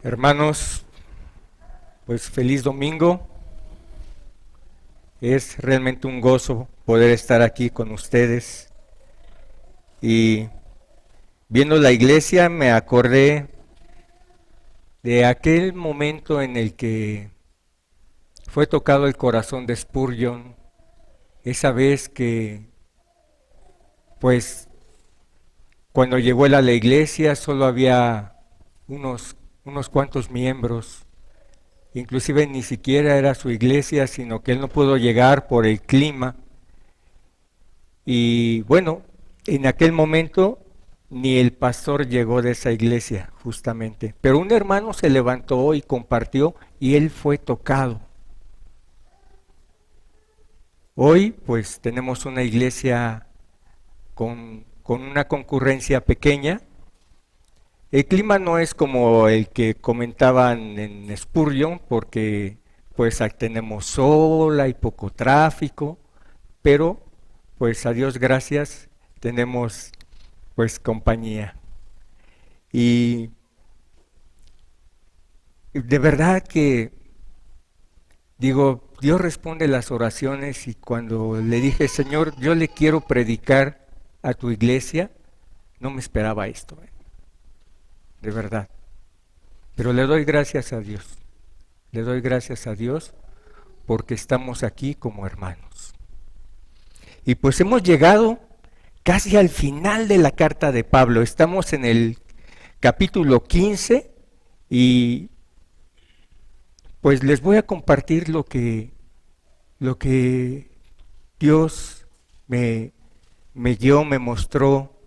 Hermanos, pues feliz domingo. Es realmente un gozo poder estar aquí con ustedes. Y viendo la iglesia me acordé de aquel momento en el que fue tocado el corazón de Spurgeon, esa vez que, pues, cuando llegó él a la iglesia solo había unos, unos cuantos miembros. Inclusive ni siquiera era su iglesia, sino que él no pudo llegar por el clima. Y bueno, en aquel momento ni el pastor llegó de esa iglesia, justamente. Pero un hermano se levantó y compartió y él fue tocado. Hoy pues tenemos una iglesia con una concurrencia pequeña. El clima no es como el que comentaban en Spurgeon, porque pues ahí tenemos sol, hay poco tráfico, pero pues a Dios gracias tenemos pues compañía. Y de verdad que digo, Dios responde las oraciones y cuando le dije, Señor, yo le quiero predicar a tu iglesia, no me esperaba esto, de verdad. Pero le doy gracias a Dios, le doy gracias a Dios porque estamos aquí como hermanos. Y pues hemos llegado casi al final de la carta de Pablo, estamos en el capítulo 15 y pues les voy a compartir lo que Dios me guió, me mostró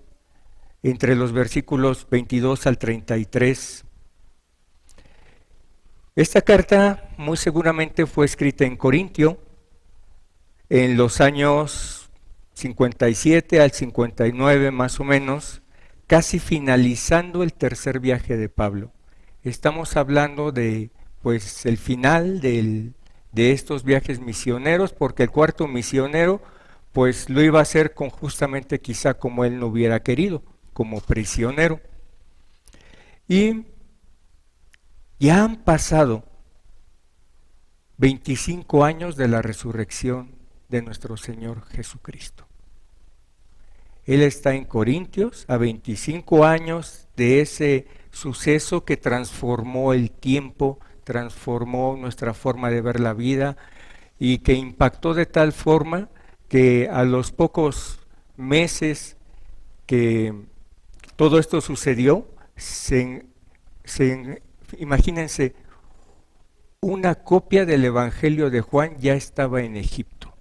entre los versículos 22 al 33. Esta carta muy seguramente fue escrita en Corintio en los años 57 al 59 más o menos, casi finalizando el tercer viaje de Pablo. Estamos hablando de pues el final de estos viajes misioneros, porque el cuarto misionero pues lo iba a hacer con justamente quizá como él no hubiera querido, como prisionero. Y ya han pasado 25 años de la resurrección de nuestro Señor Jesucristo. Él está en Corintios a 25 años de ese suceso que transformó el tiempo, transformó nuestra forma de ver la vida y que impactó de tal forma que a los pocos meses que todo esto sucedió, imagínense, una copia del Evangelio de Juan ya estaba en Egipto.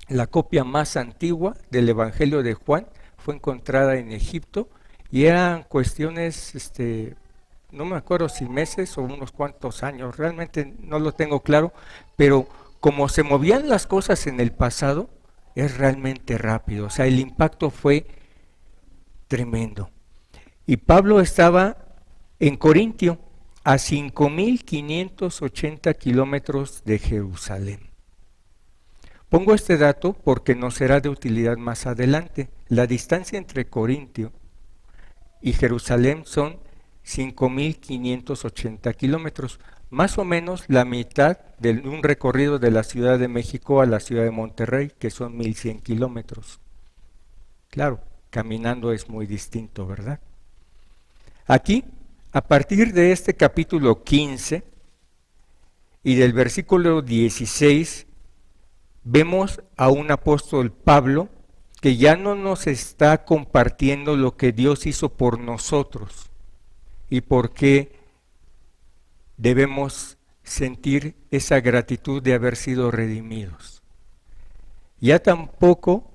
La copia más antigua del Evangelio de Juan fue encontrada en Egipto y eran cuestiones, no me acuerdo si meses o unos cuantos años, realmente no lo tengo claro, pero como se movían las cosas en el pasado, es realmente rápido, o sea, el impacto fue tremendo. Y Pablo estaba en Corintio, a 5.580 kilómetros de Jerusalén. Pongo este dato porque nos será de utilidad más adelante. La distancia entre Corintio y Jerusalén son 5.580 kilómetros, más o menos la mitad de un recorrido de la Ciudad de México a la Ciudad de Monterrey, que son 1.100 kilómetros. Claro, caminando es muy distinto, ¿verdad? Aquí, a partir de este capítulo 15 y del versículo 16, vemos a un apóstol Pablo que ya no nos está compartiendo lo que Dios hizo por nosotros y por qué debemos sentir esa gratitud de haber sido redimidos. Ya tampoco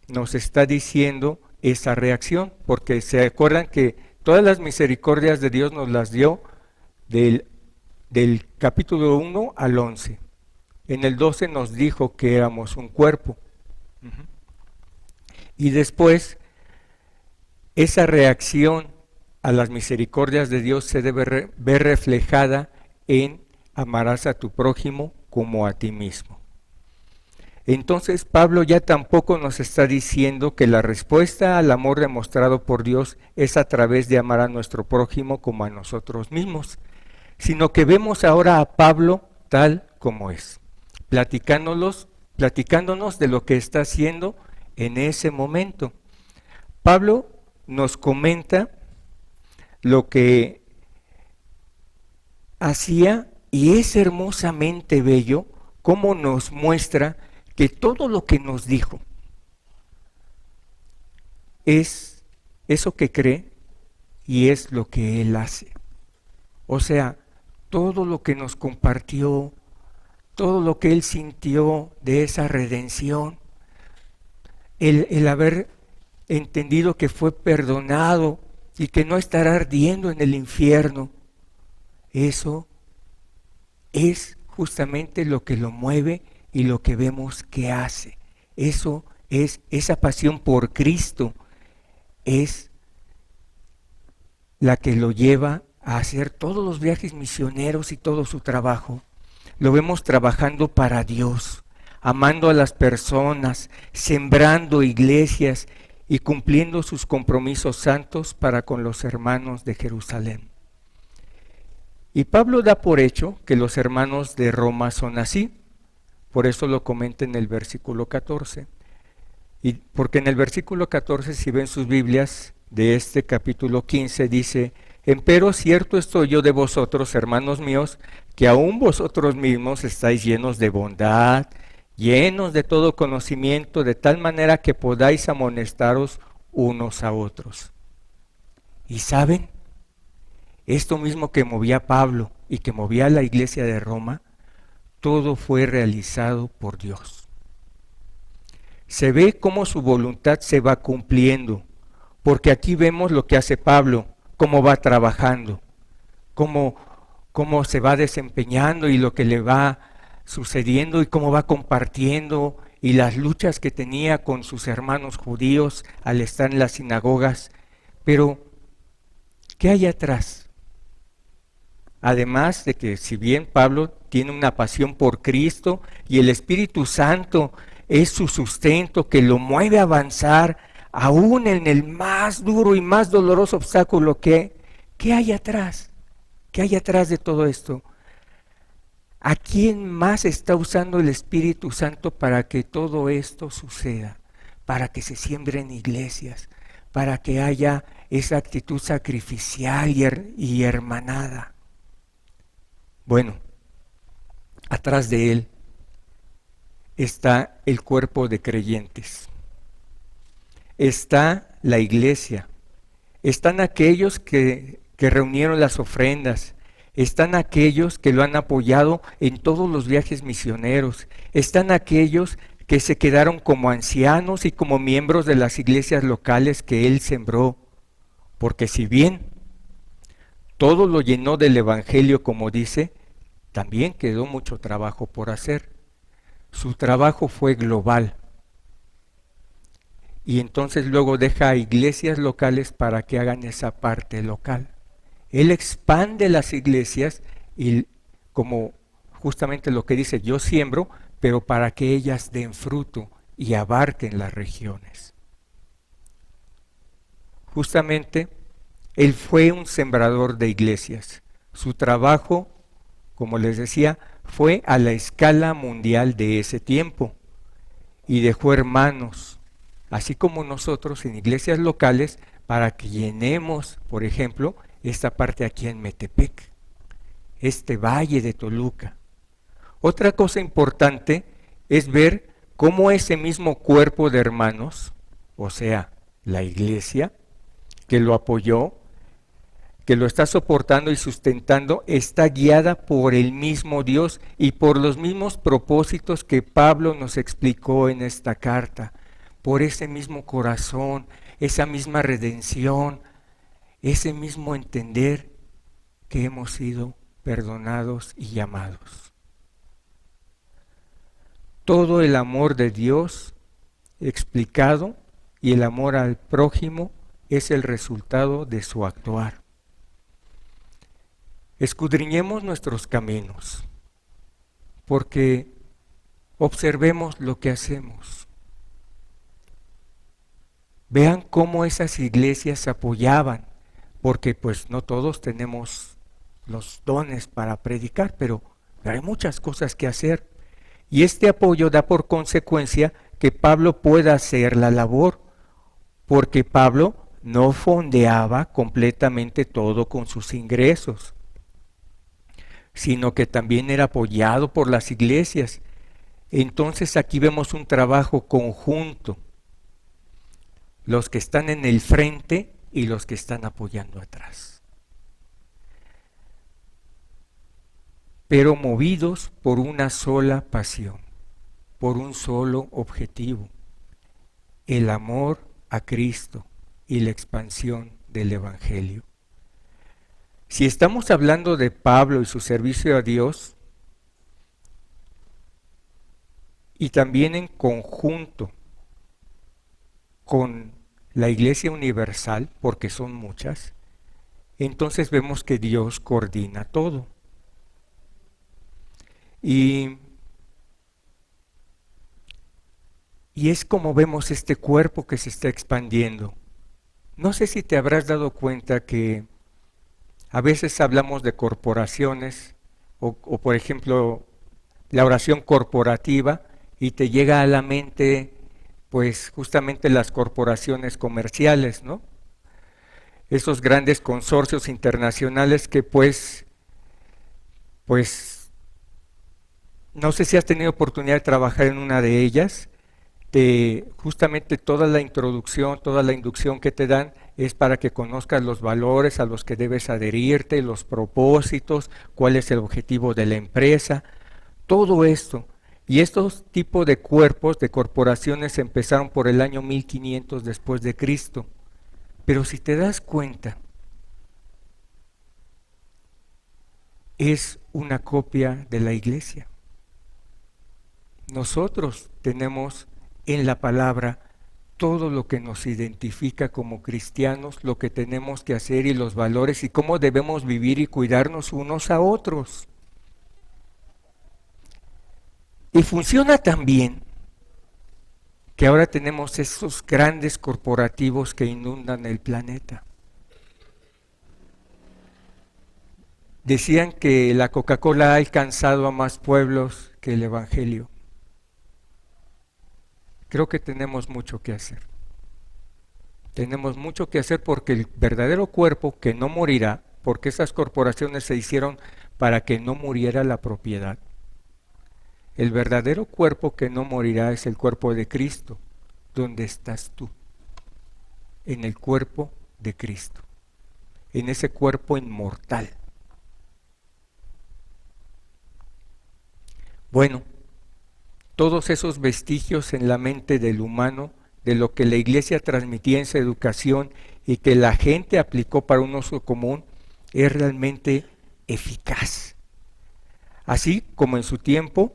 nos está diciendo esa reacción, porque se acuerdan que todas las misericordias de Dios nos las dio del capítulo 1 al 11. En el 12 nos dijo que éramos un cuerpo. Y después, esa reacción a las misericordias de Dios se debe ver reflejada en amarás a tu prójimo como a ti mismo. Entonces Pablo ya tampoco nos está diciendo que la respuesta al amor demostrado por Dios es a través de amar a nuestro prójimo como a nosotros mismos, sino que vemos ahora a Pablo tal como es, platicándonos de lo que está haciendo en ese momento. Pablo nos comenta lo que hacía y es hermosamente bello cómo nos muestra que todo lo que nos dijo es eso que cree y es lo que él hace. O sea, todo lo que nos compartió, todo lo que él sintió de esa redención, el haber entendido que fue perdonado y que no estará ardiendo en el infierno, eso es justamente lo que lo mueve y lo que vemos que hace. Eso es, esa pasión por Cristo es la que lo lleva a hacer todos los viajes misioneros y todo su trabajo. Lo vemos trabajando para Dios, amando a las personas, sembrando iglesias y cumpliendo sus compromisos santos para con los hermanos de Jerusalén. Y Pablo da por hecho que los hermanos de Roma son así, por eso lo comenta en el versículo 14. Y porque en el versículo 14, si ven sus Biblias de este capítulo 15, dice: empero cierto estoy yo de vosotros, hermanos míos, que aún vosotros mismos estáis llenos de bondad, llenos de todo conocimiento, de tal manera que podáis amonestaros unos a otros. ¿Y saben? Esto mismo que movía a Pablo y que movía a la iglesia de Roma, todo fue realizado por Dios. Se ve cómo su voluntad se va cumpliendo, porque aquí vemos lo que hace Pablo, cómo va trabajando, cómo se va desempeñando y lo que le va sucediendo y cómo va compartiendo y las luchas que tenía con sus hermanos judíos al estar en las sinagogas. Pero, ¿qué hay atrás? Además de que si bien Pablo tiene una pasión por Cristo y el Espíritu Santo es su sustento que lo mueve a avanzar aún en el más duro y más doloroso obstáculo, ¿qué hay atrás? ¿Qué hay atrás de todo esto? ¿A quién más está usando el Espíritu Santo para que todo esto suceda? Para que se siembren iglesias, para que haya esa actitud sacrificial y hermanada. Bueno, atrás de él está el cuerpo de creyentes, está la iglesia, están aquellos que reunieron las ofrendas, están aquellos que lo han apoyado en todos los viajes misioneros, están aquellos que se quedaron como ancianos y como miembros de las iglesias locales que él sembró, porque si bien todo lo llenó del evangelio, como dice, también quedó mucho trabajo por hacer. Su trabajo fue global. Y entonces luego deja a iglesias locales para que hagan esa parte local. Él expande las iglesias y como justamente lo que dice, yo siembro, pero para que ellas den fruto y abarquen las regiones. Justamente, él fue un sembrador de iglesias. Su trabajo, como les decía, fue a la escala mundial de ese tiempo y dejó hermanos, así como nosotros en iglesias locales, para que llenemos, por ejemplo, esta parte aquí en Metepec, este valle de Toluca. Otra cosa importante es ver cómo ese mismo cuerpo de hermanos, o sea, la iglesia, que lo apoyó, que lo está soportando y sustentando, está guiada por el mismo Dios y por los mismos propósitos que Pablo nos explicó en esta carta, por ese mismo corazón, esa misma redención, ese mismo entender que hemos sido perdonados y llamados. Todo el amor de Dios explicado y el amor al prójimo es el resultado de su actuar. Escudriñemos nuestros caminos, porque observemos lo que hacemos. Vean cómo esas iglesias apoyaban, porque pues no todos tenemos los dones para predicar, pero hay muchas cosas que hacer. Y este apoyo da por consecuencia que Pablo pueda hacer la labor, porque Pablo no fondeaba completamente todo con sus ingresos, sino que también era apoyado por las iglesias. Entonces aquí vemos un trabajo conjunto, los que están en el frente y los que están apoyando atrás, pero movidos por una sola pasión, por un solo objetivo, el amor a Cristo y la expansión del Evangelio. Si estamos hablando de Pablo y su servicio a Dios, y también en conjunto con la Iglesia Universal, porque son muchas, entonces vemos que Dios coordina todo. Y es como vemos este cuerpo que se está expandiendo. No sé si te habrás dado cuenta que a veces hablamos de corporaciones o por ejemplo la oración corporativa y te llega a la mente pues justamente las corporaciones comerciales, ¿no? Esos grandes consorcios internacionales que pues no sé si has tenido oportunidad de trabajar en una de ellas, justamente toda la introducción, toda la inducción que te dan es para que conozcas los valores a los que debes adherirte, los propósitos, cuál es el objetivo de la empresa, todo esto. Y estos tipos de cuerpos, de corporaciones, empezaron por el año 1500 después de Cristo. Pero si te das cuenta, es una copia de la iglesia. Nosotros tenemos en la palabra todo lo que nos identifica como cristianos, lo que tenemos que hacer y los valores y cómo debemos vivir y cuidarnos unos a otros. Y funciona tan bien que ahora tenemos esos grandes corporativos que inundan el planeta. Decían que la Coca-Cola ha alcanzado a más pueblos que el Evangelio. Creo que tenemos mucho que hacer. Tenemos mucho que hacer porque el verdadero cuerpo que no morirá, porque esas corporaciones se hicieron para que no muriera la propiedad. El verdadero cuerpo que no morirá es el cuerpo de Cristo. ¿Dónde estás tú? En el cuerpo de Cristo, en ese cuerpo inmortal. Bueno, todos esos vestigios en la mente del humano de lo que la iglesia transmitía en su educación y que la gente aplicó para un uso común es realmente eficaz. Así como en su tiempo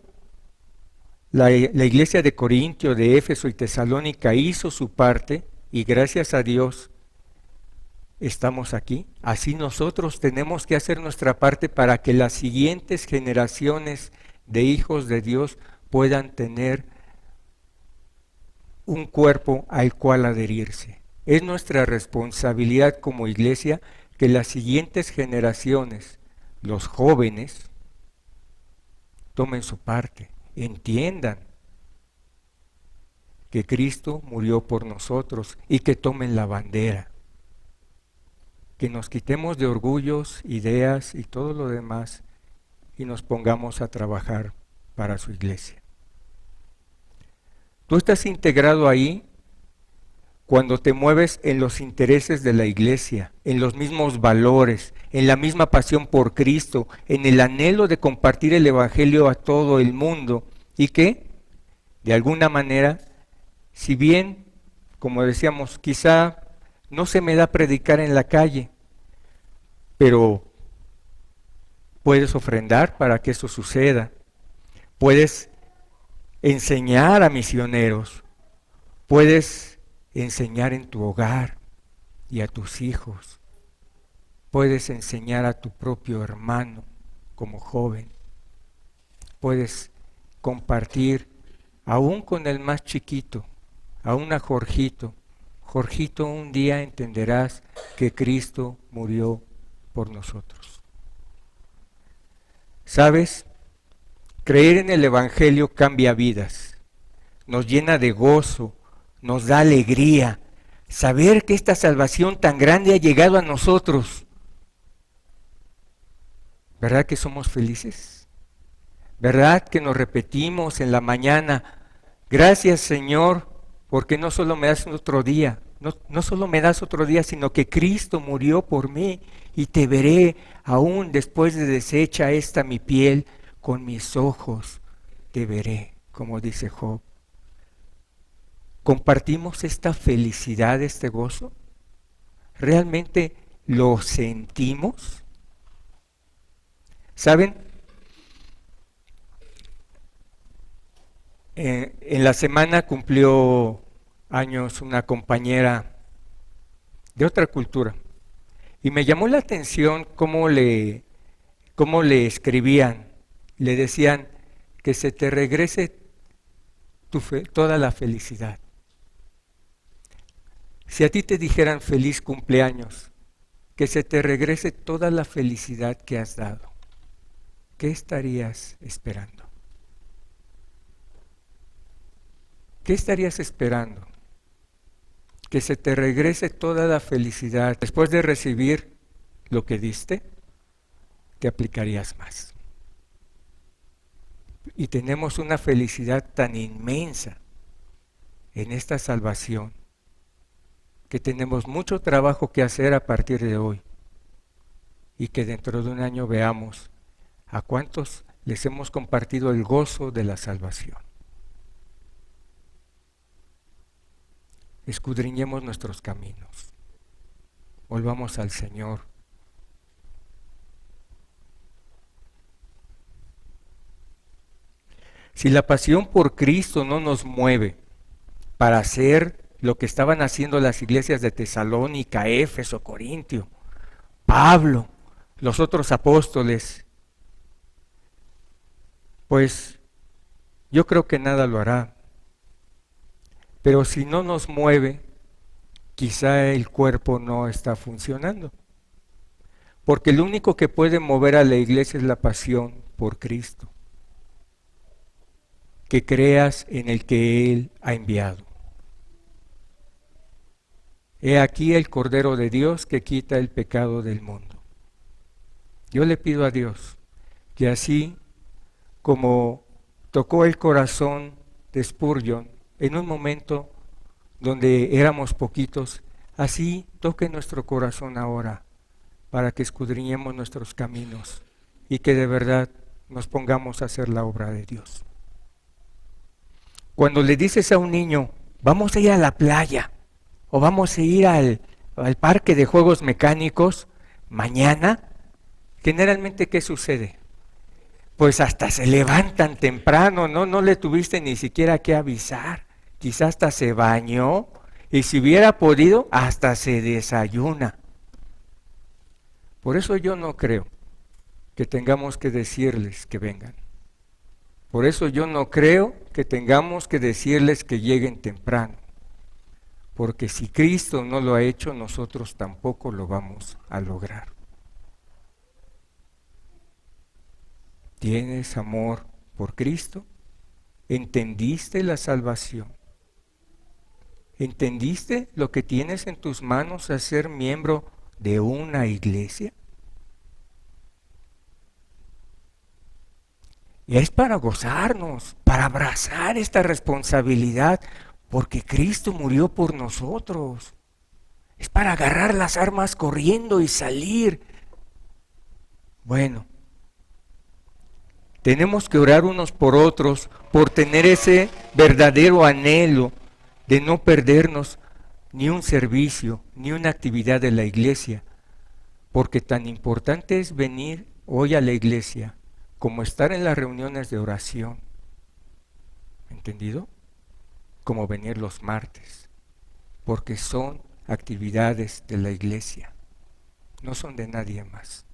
la iglesia de Corintio, de Éfeso y Tesalónica hizo su parte y gracias a Dios estamos aquí, así nosotros tenemos que hacer nuestra parte para que las siguientes generaciones de hijos de Dios puedan tener un cuerpo al cual adherirse. Es nuestra responsabilidad como iglesia que las siguientes generaciones, los jóvenes, tomen su parte, entiendan que Cristo murió por nosotros y que tomen la bandera. Que nos quitemos de orgullos, ideas y todo lo demás y nos pongamos a trabajar para su iglesia. Tú estás integrado ahí cuando te mueves en los intereses de la iglesia, en los mismos valores, en la misma pasión por Cristo, en el anhelo de compartir el Evangelio a todo el mundo y que, de alguna manera, si bien, como decíamos, quizá no se me da predicar en la calle, pero puedes ofrendar para que eso suceda, puedes enseñar a misioneros, puedes enseñar en tu hogar y a tus hijos, puedes enseñar a tu propio hermano como joven, puedes compartir aún con el más chiquito, aún a Jorgito. Jorgito, un día entenderás que Cristo murió por nosotros. ¿Sabes? Creer en el Evangelio cambia vidas, nos llena de gozo, nos da alegría. Saber que esta salvación tan grande ha llegado a nosotros. ¿Verdad que somos felices? ¿Verdad que nos repetimos en la mañana? Gracias, Señor, porque no solo me das otro día, no solo me das otro día, sino que Cristo murió por mí y te veré aún después de deshecha esta mi piel, con mis ojos te veré, como dice Job. ¿Compartimos esta felicidad, este gozo? ¿Realmente lo sentimos? ¿Saben? En la semana cumplió años una compañera de otra cultura y me llamó la atención cómo le escribían. Le decían que se te regrese toda la felicidad. Si a ti te dijeran feliz cumpleaños, que se te regrese toda la felicidad que has dado, ¿qué estarías esperando? ¿Qué estarías esperando? Que se te regrese toda la felicidad. Después de recibir lo que diste, te aplicarías más. Y tenemos una felicidad tan inmensa en esta salvación que tenemos mucho trabajo que hacer a partir de hoy y que dentro de un año veamos a cuántos les hemos compartido el gozo de la salvación. Escudriñemos nuestros caminos, volvamos al Señor. Si la pasión por Cristo no nos mueve para hacer lo que estaban haciendo las iglesias de Tesalónica, Éfeso, Corintio, Pablo, los otros apóstoles, pues yo creo que nada lo hará. Pero si no nos mueve, quizá el cuerpo no está funcionando. Porque lo único que puede mover a la iglesia es la pasión por Cristo. Que creas en el que Él ha enviado. He aquí el Cordero de Dios que quita el pecado del mundo. Yo le pido a Dios que así como tocó el corazón de Spurgeon en un momento donde éramos poquitos, así toque nuestro corazón ahora para que escudriñemos nuestros caminos y que de verdad nos pongamos a hacer la obra de Dios. Cuando le dices a un niño, vamos a ir a la playa o vamos a ir al parque de juegos mecánicos mañana, generalmente ¿qué sucede? Pues hasta se levantan temprano, ¿no? No le tuviste ni siquiera que avisar. Quizás hasta se bañó y si hubiera podido, hasta se desayuna. Por eso yo no creo que tengamos que decirles que vengan. Por eso yo no creo que tengamos que decirles que lleguen temprano. Porque si Cristo no lo ha hecho, nosotros tampoco lo vamos a lograr. ¿Tienes amor por Cristo? ¿Entendiste la salvación? ¿Entendiste lo que tienes en tus manos a ser miembro de una iglesia? Y es para gozarnos, para abrazar esta responsabilidad, porque Cristo murió por nosotros. Es para agarrar las armas corriendo y salir. Bueno, tenemos que orar unos por otros por tener ese verdadero anhelo de no perdernos ni un servicio, ni una actividad de la iglesia, porque tan importante es venir hoy a la iglesia como estar en las reuniones de oración, ¿entendido? Como venir los martes, porque son actividades de la iglesia, no son de nadie más.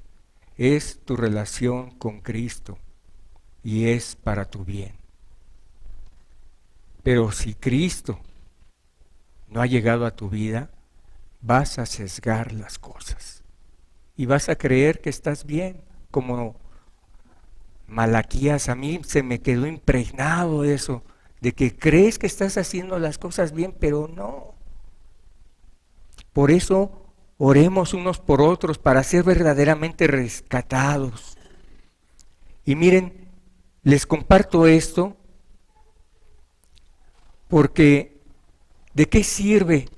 Es tu relación con Cristo y es para tu bien. Pero si Cristo no ha llegado a tu vida, vas a sesgar las cosas y vas a creer que estás bien, como Malaquías. A mí se me quedó impregnado eso, de que crees que estás haciendo las cosas bien, pero no. Por eso oremos unos por otros para ser verdaderamente rescatados. Y miren, les comparto esto porque ¿de qué sirve?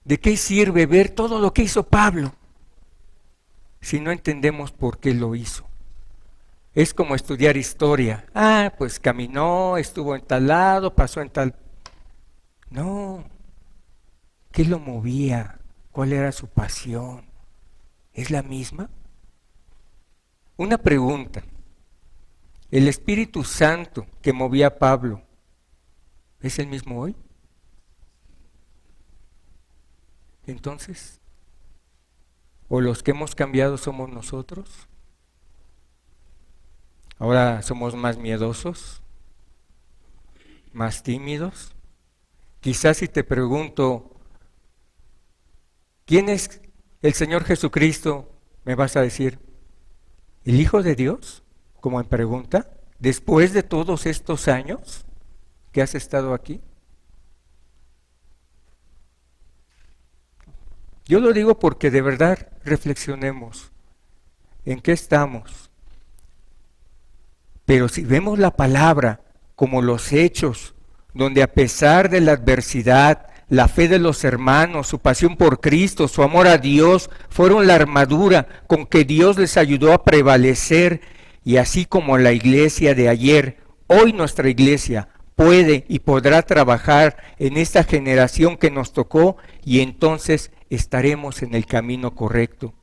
¿De qué sirve ver todo lo que hizo Pablo si no entendemos por qué lo hizo? Es como estudiar historia. Ah, pues caminó, estuvo en tal lado, pasó en tal... No, ¿qué lo movía? ¿Cuál era su pasión? ¿Es la misma? Una pregunta. ¿El Espíritu Santo que movía a Pablo es el mismo hoy? Entonces, ¿o los que hemos cambiado somos nosotros? Ahora somos más miedosos, más tímidos. Quizás si te pregunto, ¿quién es el Señor Jesucristo? Me vas a decir, ¿el Hijo de Dios? Como en pregunta, después de todos estos años que has estado aquí. Yo lo digo porque de verdad reflexionemos en qué estamos. Pero si vemos la palabra como los hechos, donde a pesar de la adversidad, la fe de los hermanos, su pasión por Cristo, su amor a Dios, fueron la armadura con que Dios les ayudó a prevalecer, y así como la iglesia de ayer, hoy nuestra iglesia puede y podrá trabajar en esta generación que nos tocó, y entonces estaremos en el camino correcto.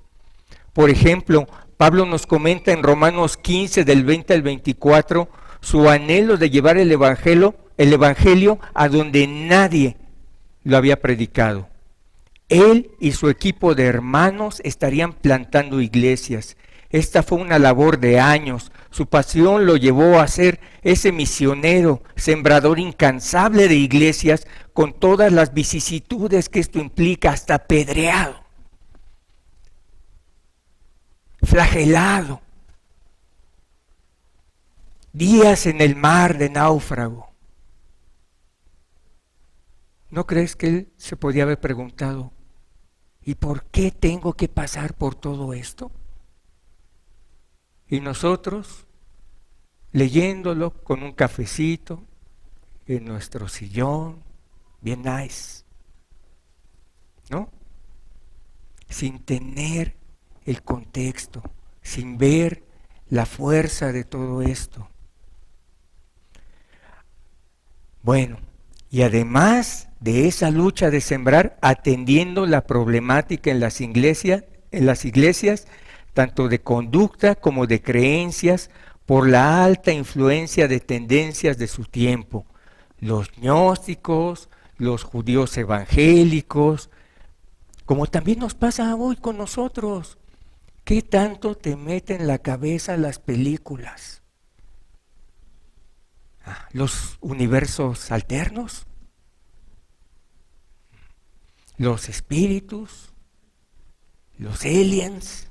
Por ejemplo, Pablo nos comenta en Romanos 15 del 20 al 24 su anhelo de llevar el evangelio a donde nadie lo había predicado. Él y su equipo de hermanos estarían plantando iglesias. Esta fue una labor de años. Su pasión lo llevó a ser ese misionero, sembrador incansable de iglesias, con todas las vicisitudes que esto implica, hasta apedreado, flagelado, días en el mar de náufrago. ¿No crees que él se podía haber preguntado, ¿y por qué tengo que pasar por todo esto? Y nosotros, leyéndolo con un cafecito en nuestro sillón, bien nice, ¿no? Sin tener el contexto, sin ver la fuerza de todo esto. Bueno, y además de esa lucha de sembrar, atendiendo la problemática en las iglesias, tanto de conducta como de creencias, por la alta influencia de tendencias de su tiempo, los gnósticos, los judíos evangélicos, como también nos pasa hoy con nosotros. ¿Qué tanto te meten en la cabeza las películas? Los universos alternos, los espíritus, los aliens,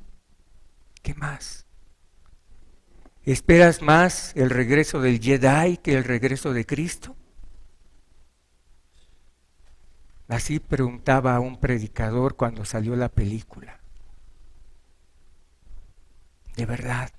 ¿qué más? ¿Esperas más el regreso del Jedi que el regreso de Cristo? Así preguntaba a un predicador cuando salió la película. De verdad.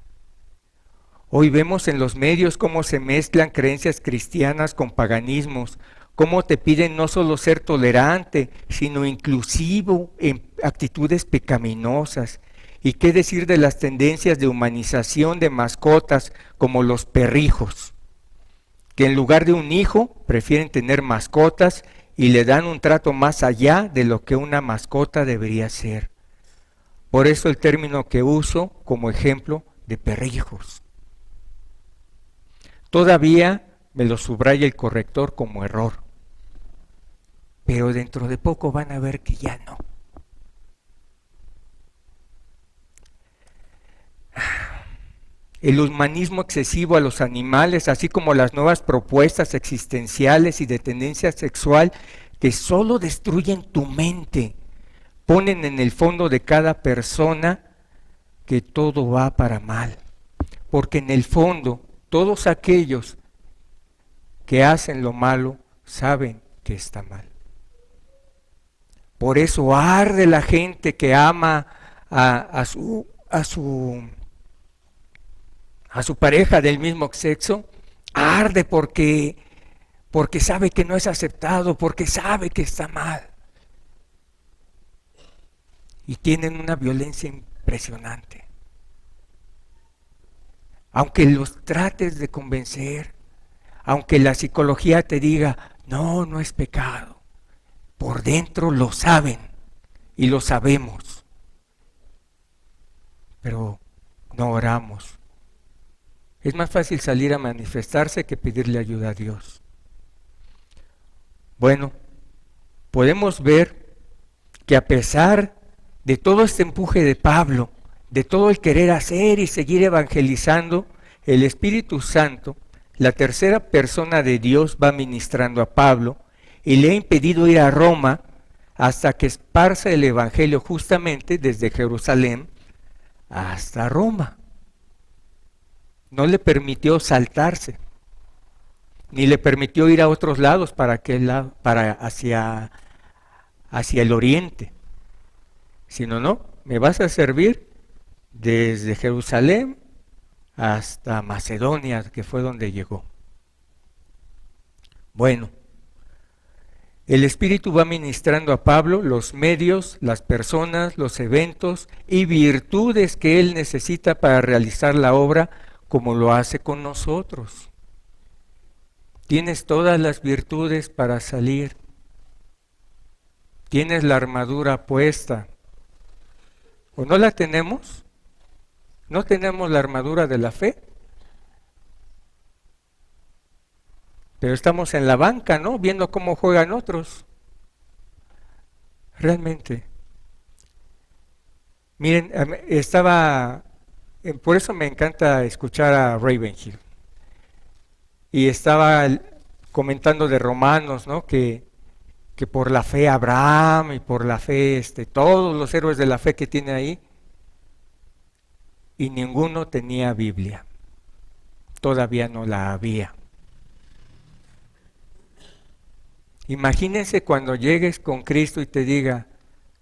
Hoy vemos en los medios cómo se mezclan creencias cristianas con paganismos, cómo te piden no solo ser tolerante, sino inclusivo en actitudes pecaminosas. ¿Y qué decir de las tendencias de humanización de mascotas como los perrijos, que en lugar de un hijo prefieren tener mascotas y le dan un trato más allá de lo que una mascota debería ser? Por eso el término que uso como ejemplo de perrijos. Todavía me lo subraya el corrector como error, pero dentro de poco van a ver que ya no. el humanismo excesivo a los animales, así como las nuevas propuestas existenciales y de tendencia sexual que solo destruyen tu mente, ponen en el fondo de cada persona que todo va para mal. Porque en el fondo, todos aquellos que hacen lo malo saben que está mal. Por eso arde la gente que ama a su pareja del mismo sexo, arde porque sabe que no es aceptado, porque sabe que está mal. Y tienen una violencia impresionante. Aunque los trates de convencer, aunque la psicología te diga, no, no es pecado, por dentro lo saben y lo sabemos, pero no oramos. Es más fácil salir a manifestarse que pedirle ayuda a Dios. Bueno, podemos ver que a pesar de todo este empuje de Pablo, de todo el querer hacer y seguir evangelizando, el Espíritu Santo, la tercera persona de Dios, va ministrando a Pablo y le ha impedido ir a Roma hasta que esparza el Evangelio justamente desde Jerusalén hasta Roma. No le permitió saltarse, ni le permitió ir a otros lados para hacia el oriente, sino no, me vas a servir desde Jerusalén hasta Macedonia, que fue donde llegó. Bueno, el Espíritu va ministrando a Pablo los medios, las personas, los eventos y virtudes que él necesita para realizar la obra, como lo hace con nosotros. Tienes todas las virtudes para salir. Tienes la armadura puesta. ¿O no la tenemos? ¿No tenemos la armadura de la fe? Pero estamos en la banca, ¿no? Viendo cómo juegan otros. Realmente. Miren, por eso me encanta escuchar a Ravenhill. Y estaba comentando de Romanos, ¿no? Que por la fe Abraham y por la fe todos los héroes de la fe que tiene ahí, y ninguno tenía Biblia. Todavía no la había. Imagínense cuando llegues con Cristo y te diga,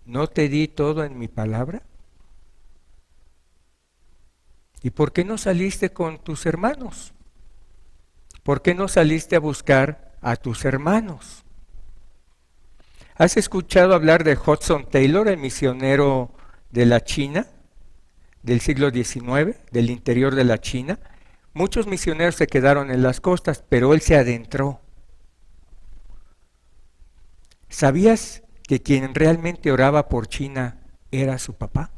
¿no te di todo en mi palabra? ¿Y por qué no saliste con tus hermanos? ¿Por qué no saliste a buscar a tus hermanos? ¿Has escuchado hablar de Hudson Taylor, el misionero de la China, del siglo XIX, del interior de la China? Muchos misioneros se quedaron en las costas, pero él se adentró. ¿Sabías que quien realmente oraba por China era su papá?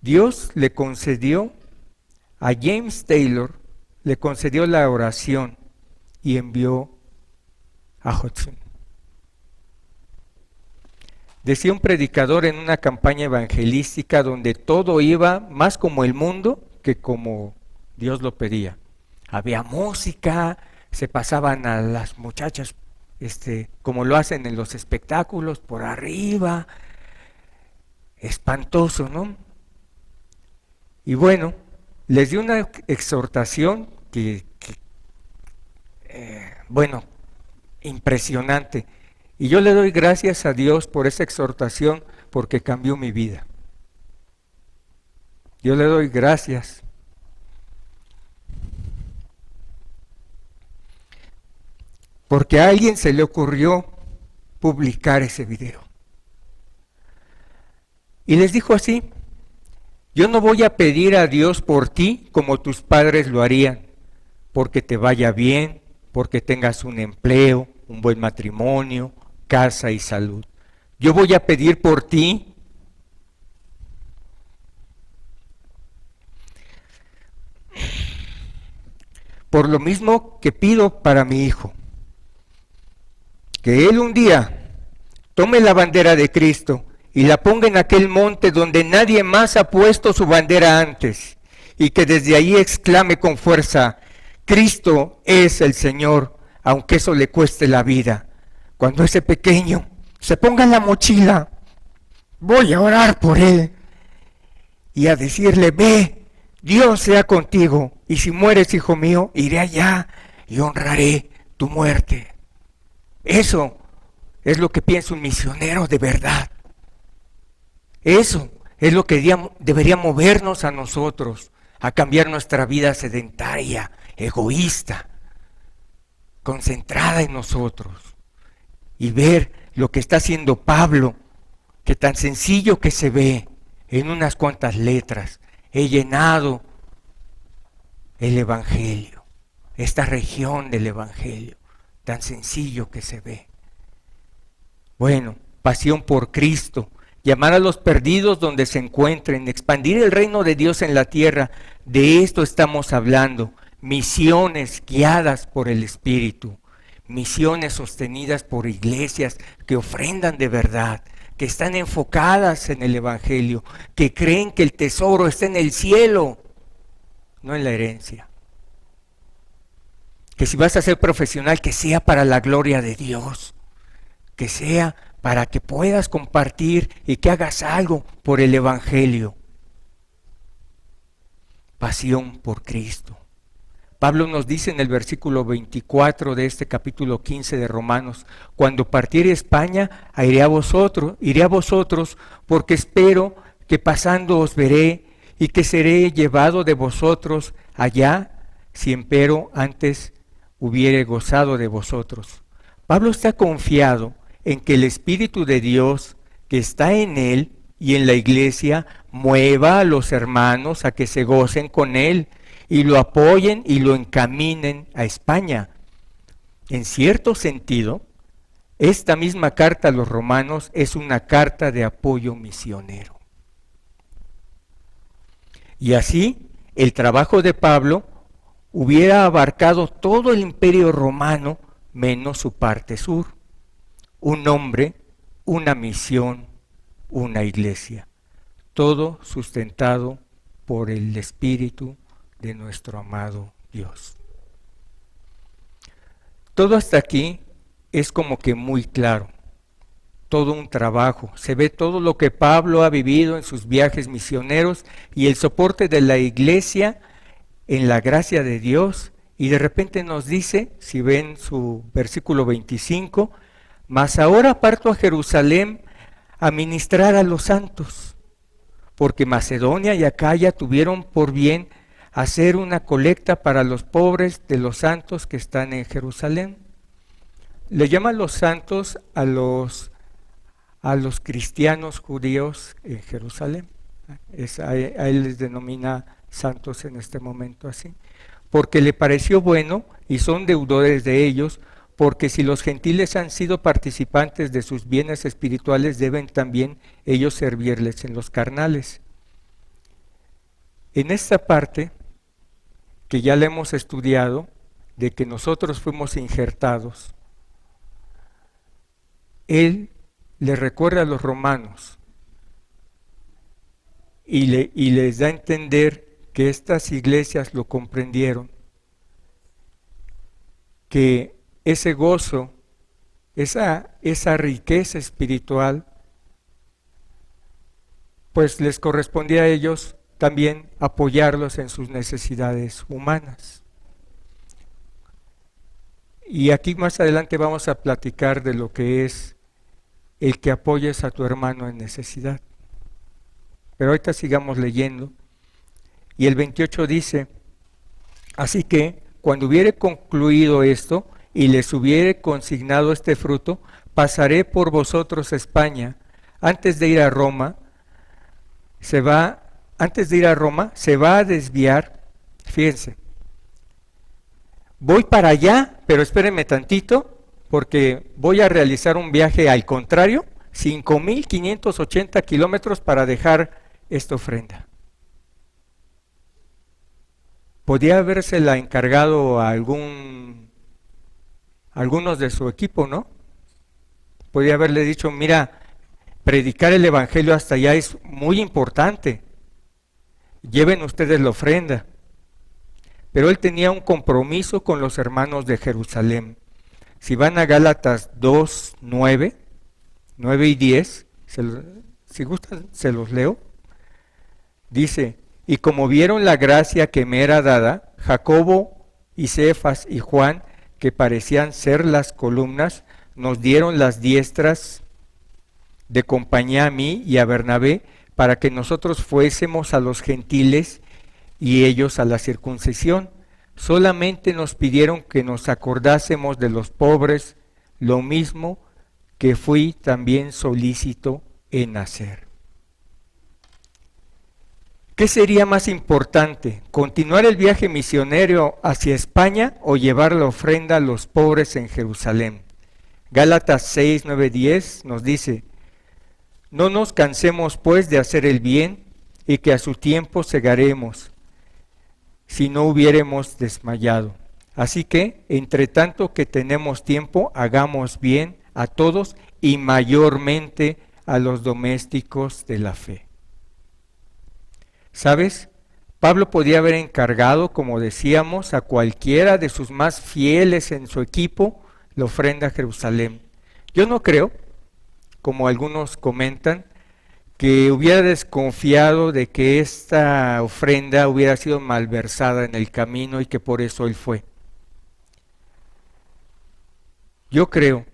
Dios le concedió a James Taylor, le concedió la oración y envió a Hudson. Decía un predicador en una campaña evangelística donde todo iba más como el mundo que como Dios lo pedía. Había música, se pasaban a las muchachas, como lo hacen en los espectáculos, por arriba, espantoso, ¿no? Y bueno, les dio una exhortación bueno, impresionante. Y yo le doy gracias a Dios por esa exhortación, porque cambió mi vida. Yo le doy gracias. Porque a alguien se le ocurrió publicar ese video. Y les dijo así: yo no voy a pedir a Dios por ti como tus padres lo harían, porque te vaya bien, porque tengas un empleo, un buen matrimonio, casa y salud. Yo voy a pedir por ti por lo mismo que pido para mi hijo, que él un día tome la bandera de Cristo y la ponga en aquel monte donde nadie más ha puesto su bandera antes, y que desde ahí exclame con fuerza, Cristo es el Señor, aunque eso le cueste la vida. Cuando ese pequeño se ponga en la mochila, voy a orar por él y a decirle, ve, Dios sea contigo, y si mueres, hijo mío, iré allá y honraré tu muerte. Eso es lo que piensa un misionero de verdad. Eso es lo que debería movernos a nosotros, a cambiar nuestra vida sedentaria, egoísta, concentrada en nosotros, y ver lo que está haciendo Pablo, que tan sencillo que se ve en unas cuantas letras. He llenado el Evangelio, esta región del Evangelio, tan sencillo que se ve. Bueno, pasión por Cristo, llamar a los perdidos donde se encuentren, expandir el reino de Dios en la tierra, de esto estamos hablando. Misiones guiadas por el Espíritu, misiones sostenidas por iglesias que ofrendan de verdad, que están enfocadas en el Evangelio, que creen que el tesoro está en el cielo, no en la herencia. Que si vas a ser profesional, que sea para la gloria de Dios, que sea para que puedas compartir y que hagas algo por el Evangelio. Pasión por Cristo. Pablo nos dice en el versículo 24 de este capítulo 15 de Romanos, cuando partiere España, iré a vosotros, porque espero que pasando os veré y que seré llevado de vosotros allá, si empero antes hubiere gozado de vosotros. Pablo está confiado en que el Espíritu de Dios que está en él y en la iglesia mueva a los hermanos a que se gocen con él y lo apoyen y lo encaminen a España. En cierto sentido, esta misma carta a los romanos es una carta de apoyo misionero. Y así, el trabajo de Pablo hubiera abarcado todo el imperio romano menos su parte sur. Un hombre, una misión, una iglesia. Todo sustentado por el Espíritu de nuestro amado Dios. Todo hasta aquí es como que muy claro. Todo un trabajo. Se ve todo lo que Pablo ha vivido en sus viajes misioneros y el soporte de la iglesia en la gracia de Dios. Y de repente nos dice, si ven su versículo 25, mas ahora parto a Jerusalén a ministrar a los santos, porque Macedonia y Acaya tuvieron por bien hacer una colecta para los pobres de los santos que están en Jerusalén. Le llaman los santos a los cristianos judíos en Jerusalén. A él les denomina santos en este momento así. Porque le pareció bueno y son deudores de ellos, porque si los gentiles han sido participantes de sus bienes espirituales, deben también ellos servirles en los carnales. En esta parte, que ya la hemos estudiado, de que nosotros fuimos injertados, él le recuerda a los romanos y les da a entender que estas iglesias lo comprendieron, que ese gozo, esa riqueza espiritual, pues les correspondía a ellos también apoyarlos en sus necesidades humanas. Y aquí más adelante vamos a platicar de lo que es el que apoyes a tu hermano en necesidad. Pero ahorita sigamos leyendo. Y el 28 dice, así que cuando hubiere concluido esto y les hubiere consignado este fruto, pasaré por vosotros a España. Antes de ir a Roma, se va a desviar, fíjense, voy para allá, pero espérenme tantito, porque voy a realizar un viaje al contrario, 5,580 kilómetros para dejar esta ofrenda. Podía habérsela encargado a algunos de su equipo, ¿no? Podía haberle dicho, mira, predicar el Evangelio hasta allá es muy importante. Lleven ustedes la ofrenda. Pero él tenía un compromiso con los hermanos de Jerusalén. Si van a Gálatas 2, 9 y 10, si gustan se los leo. Dice, y como vieron la gracia que me era dada, Jacobo y Cefas y Juan, que parecían ser las columnas, nos dieron las diestras de compañía a mí y a Bernabé, para que nosotros fuésemos a los gentiles y ellos a la circuncisión. Solamente nos pidieron que nos acordásemos de los pobres, lo mismo que fui también solícito en hacer. ¿Qué sería más importante, continuar el viaje misionero hacia España o llevar la ofrenda a los pobres en Jerusalén? Gálatas 6, 9, 10 nos dice, no nos cansemos pues de hacer el bien y que a su tiempo segaremos, si no hubiéremos desmayado. Así que, entre tanto que tenemos tiempo, hagamos bien a todos y mayormente a los domésticos de la fe. ¿Sabes? Pablo podía haber encargado, como decíamos, a cualquiera de sus más fieles en su equipo la ofrenda a Jerusalén. Yo no creo, como algunos comentan, que hubiera desconfiado de que esta ofrenda hubiera sido malversada en el camino y que por eso él fue. Yo creo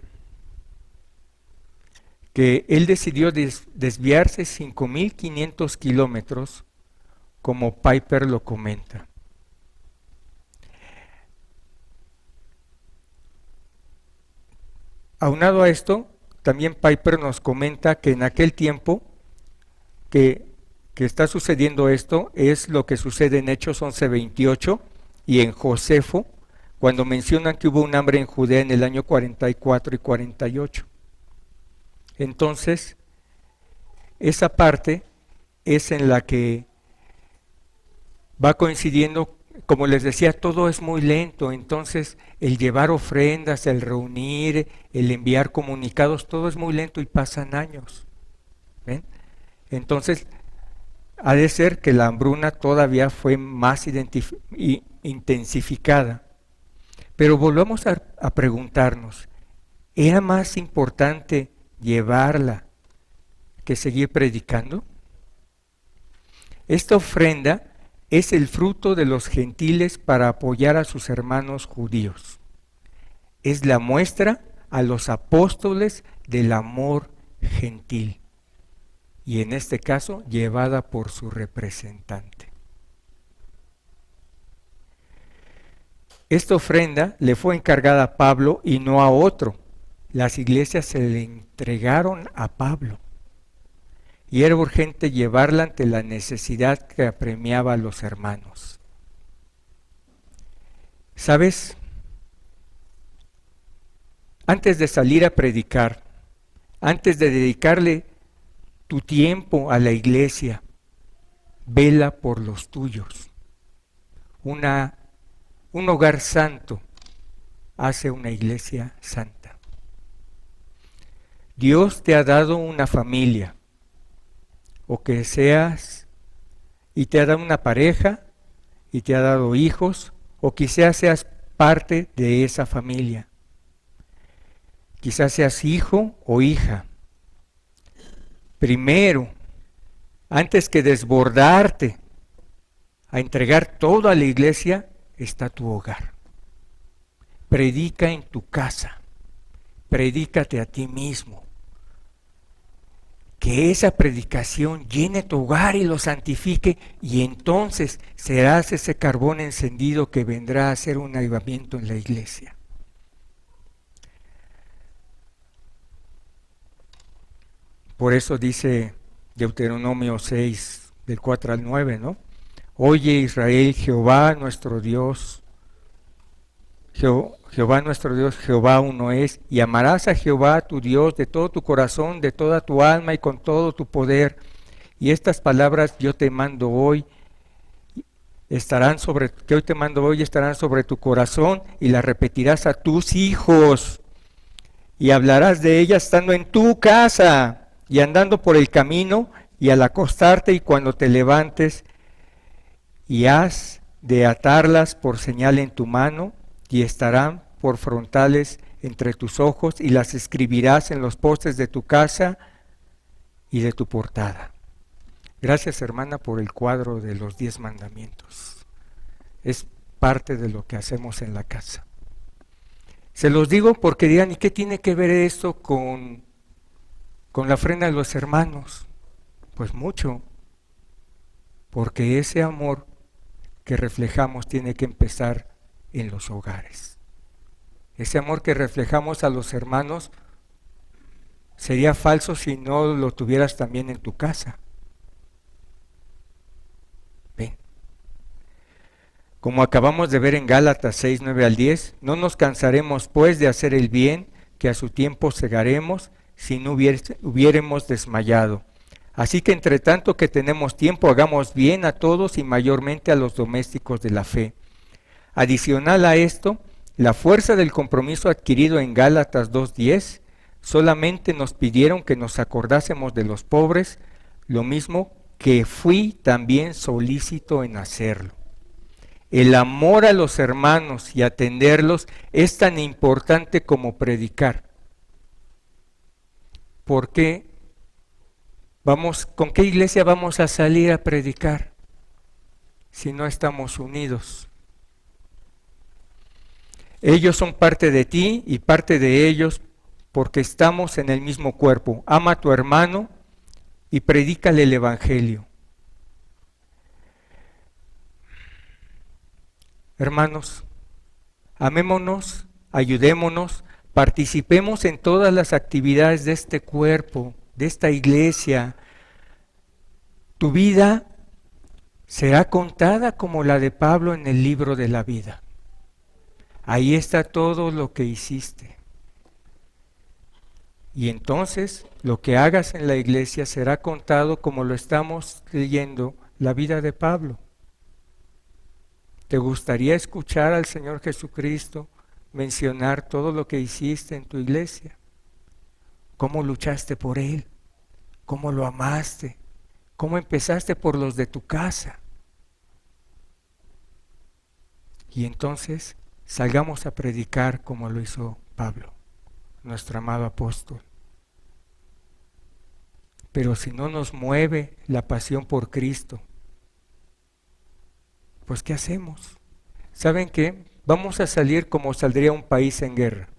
que él decidió desviarse 5.500 kilómetros, como Piper lo comenta. Aunado a esto, también Piper nos comenta que en aquel tiempo que está sucediendo esto es lo que sucede en Hechos 11:28 y en Josefo, cuando mencionan que hubo un hambre en Judea en el año 44 y 48. Entonces, esa parte es en la que va coincidiendo, como les decía, todo es muy lento, entonces el llevar ofrendas, el reunir, el enviar comunicados, todo es muy lento y pasan años. ¿Ven? Entonces, ha de ser que la hambruna todavía fue más intensificada. Pero volvamos a preguntarnos, ¿era más importante llevarla que seguir predicando? Esta ofrenda es el fruto de los gentiles para apoyar a sus hermanos judíos. Es la muestra a los apóstoles del amor gentil. Y en este caso, llevada por su representante. Esta ofrenda le fue encargada a Pablo y no a otro. Las iglesias se le entregaron a Pablo. Y era urgente llevarla ante la necesidad que apremiaba a los hermanos. ¿Sabes? Antes de salir a predicar, antes de dedicarle tu tiempo a la iglesia, vela por los tuyos. Un hogar santo hace una iglesia santa. Dios te ha dado una familia, o que seas, y te ha dado una pareja, y te ha dado hijos, o quizás seas parte de esa familia. Quizás seas hijo o hija. Primero, antes que desbordarte a entregar todo a la iglesia, está tu hogar. Predica en tu casa. Predícate a ti mismo. Que esa predicación llene tu hogar y lo santifique, y entonces serás ese carbón encendido que vendrá a hacer un avivamiento en la iglesia. Por eso dice Deuteronomio 6, del 4 al 9, ¿no? Oye Israel, Jehová nuestro Dios, Jehová nuestro Dios, Jehová uno es, y amarás a Jehová tu Dios de todo tu corazón, de toda tu alma y con todo tu poder. Y estas palabras yo te mando hoy, estarán sobre tu corazón, y las repetirás a tus hijos, y hablarás de ellas estando en tu casa, y andando por el camino, y al acostarte y cuando te levantes, y has de atarlas por señal en tu mano, y estarán por frontales entre tus ojos, y las escribirás en los postes de tu casa y de tu portada. Gracias, hermana, por el cuadro de los 10 mandamientos. Es parte de lo que hacemos en la casa. Se los digo porque dirán, ¿y qué tiene que ver esto con la ofrenda de los hermanos? Pues mucho, porque ese amor que reflejamos tiene que empezar en los hogares. Ese amor que reflejamos a los hermanos sería falso si no lo tuvieras también en tu casa. Ven. Como acabamos de ver en Gálatas 6, 9 al 10, no nos cansaremos pues de hacer el bien, que a su tiempo segaremos si no hubiéremos desmayado. Así que entre tanto que tenemos tiempo, hagamos bien a todos y mayormente a los domésticos de la fe. Adicional a esto, la fuerza del compromiso adquirido en Gálatas 2:10, solamente nos pidieron que nos acordásemos de los pobres, lo mismo que fui también solícito en hacerlo. El amor a los hermanos y atenderlos es tan importante como predicar. ¿Por qué? ¿Con qué iglesia vamos a salir a predicar si no estamos unidos? Ellos son parte de ti y parte de ellos porque estamos en el mismo cuerpo. Ama a tu hermano y predícale el evangelio. Hermanos, amémonos, ayudémonos, participemos en todas las actividades de este cuerpo, de esta iglesia. Tu vida será contada como la de Pablo en el libro de la vida. Ahí está todo lo que hiciste. Y entonces lo que hagas en la iglesia será contado como lo estamos leyendo, la vida de Pablo. ¿Te gustaría escuchar al Señor Jesucristo mencionar todo lo que hiciste en tu iglesia? ¿Cómo luchaste por Él? ¿Cómo lo amaste? ¿Cómo empezaste por los de tu casa? Y entonces salgamos a predicar como lo hizo Pablo, nuestro amado apóstol. Pero si no nos mueve la pasión por Cristo, pues ¿qué hacemos? ¿Saben qué? Vamos a salir como saldría un país en guerra.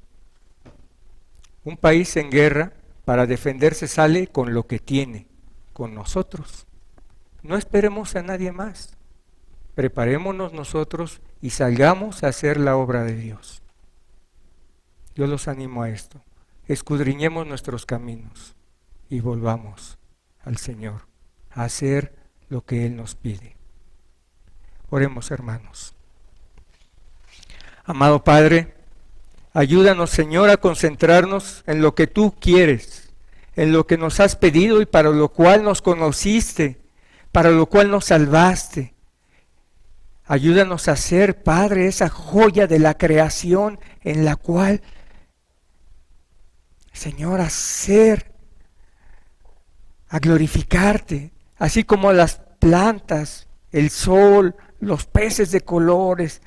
Un país en guerra, para defenderse, sale con lo que tiene, con nosotros. No esperemos a nadie más. Preparémonos nosotros y salgamos a hacer la obra de Dios. Yo los animo a esto. Escudriñemos nuestros caminos y volvamos al Señor a hacer lo que Él nos pide. Oremos, hermanos. Amado Padre, ayúdanos, Señor, a concentrarnos en lo que Tú quieres, en lo que nos has pedido y para lo cual nos conociste, para lo cual nos salvaste. Ayúdanos a ser, Padre, esa joya de la creación en la cual, Señor, a glorificarte, así como las plantas, el sol, los peces de colores,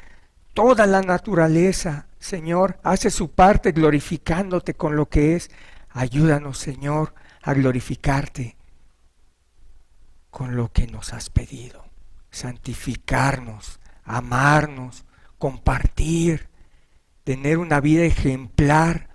toda la naturaleza, Señor, hace su parte glorificándote con lo que es. Ayúdanos, Señor, a glorificarte con lo que nos has pedido. Santificarnos, amarnos, compartir, tener una vida ejemplar.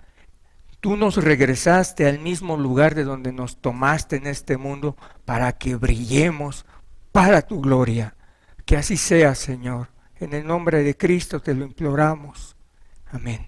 Tú nos regresaste al mismo lugar de donde nos tomaste en este mundo para que brillemos para tu gloria. Que así sea, Señor. En el nombre de Cristo te lo imploramos. Amén.